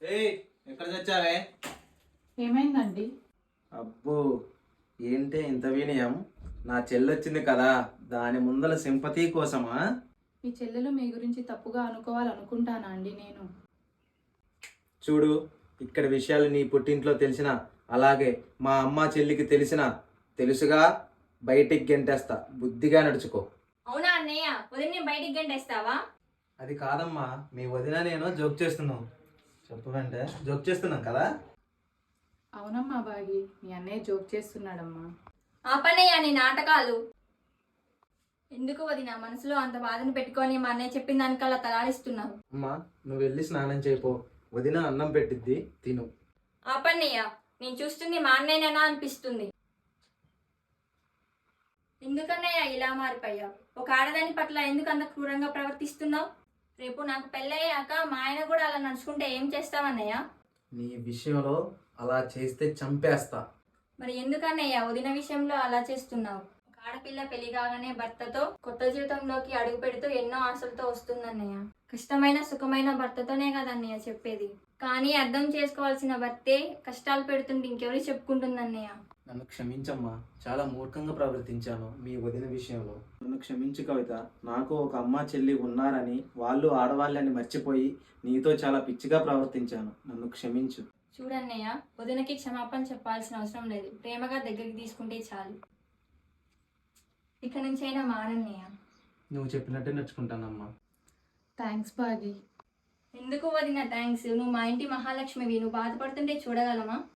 ఏయ్, ఎక్కడ తెచ్చావే? ఏమైందండి? అబ్బో, ఏంటి ఇంత వినయం? నా చెల్లొచ్చింది కదా, దాని ముందల సింపతి కోసమా? మీ చెల్లెలు మీ గురించి తప్పుగా అనుకోవాలనుకుంటానా అండి నేను? చూడు, ఇక్కడ విషయాలు నీ పుట్టింట్లో తెలిసిన, అలాగే మా అమ్మ చెల్లికి తెలిసిన, తెలుసుగా, బయటికి గెంటేస్తా. బుద్ధిగా నడుచుకో. అవునా అన్నయ్య, వదిన బయటికి గంటేస్తావా? అది కాదమ్మా, మీ వదిన నేను జోక్ చేస్తున్నావు. చెప్పు వెంటే జోక్ చేస్తున్నాం కదా. అవునమ్మా బాగి, మీ అన్నయ్య జోక్ చేస్తున్నాడమ్మా. ఆపన్నయ్య నీ నాటకాలు. ఎందుకు వదిన మనసులో అంత బాధను పెట్టుకొని మా అన్నయ్య చెప్పిన దానికల్లా తలాడిస్తున్నావు? అమ్మా, నువ్వు వెళ్ళి స్నానం చేయిపో. వదిన అన్నం పెట్టిద్ది, తిను. ఆపన్నయ్య, నేను చూస్తుంది మా అన్నయ్యనా అనిపిస్తుంది. ఎందుకన్నయ్య ఇలా మారిపోయావు? ఒక ఆడదాని పట్ల ఎందుకు అంత క్రూరంగా ప్రవర్తిస్తున్నావు? రేపు నాకు పెళ్ళయ్యాక మా ఆయన కూడా అలా నడుచుకుంటే ఏం చేస్తావన్నయ్య? నీ విషయంలో అలా చేస్తే చంపేస్తా. మరి ఎందుకన్నయ్య వదిన విషయంలో అలా చేస్తున్నావు? ఒక ఆడపిల్ల పెళ్లి కాగానే భర్తతో కొత్త జీవితంలోకి అడుగు పెడుతూ ఎన్నో ఆశలతో వస్తుందన్నయ్య. కష్టమైన సుఖమైన భర్తతోనే కదన్నయ్య చెప్పేది. కానీ అర్థం చేసుకోవాల్సిన భర్తే కష్టాలు పెడుతుంటే ఇంకెవరికి చెప్పుకుంటుందన్నయ్య? నన్ను క్షమించమ్మా, చాలా మూర్ఖంగా ప్రవర్తించాను మీ వదిన విషయంలో. నన్ను క్షమించు కవిత. నాకు ఒక అమ్మ చెల్లి ఉన్నారని, వాళ్ళు ఆడవాళ్ళని మర్చిపోయి నీతో చాలా పిచ్చిగా ప్రవర్తించాను. నన్ను క్షమించు. చూడన్నయ్య, వదినకి క్షమాపణ చెప్పాల్సిన అవసరం లేదు. ప్రేమగా దగ్గరికి తీసుకుంటే చాలు. ఇక నుంచైనా మారన్నయ్య. నువ్వు చెప్పినట్టే నడుచుకుంటానమ్మా. థ్యాంక్స్ బాగి. ఎందుకు వదిన థ్యాంక్స్? నువ్వు మా ఇంటి మహాలక్ష్మివి. నువ్వు బాధపడుతుంటే చూడగలమా?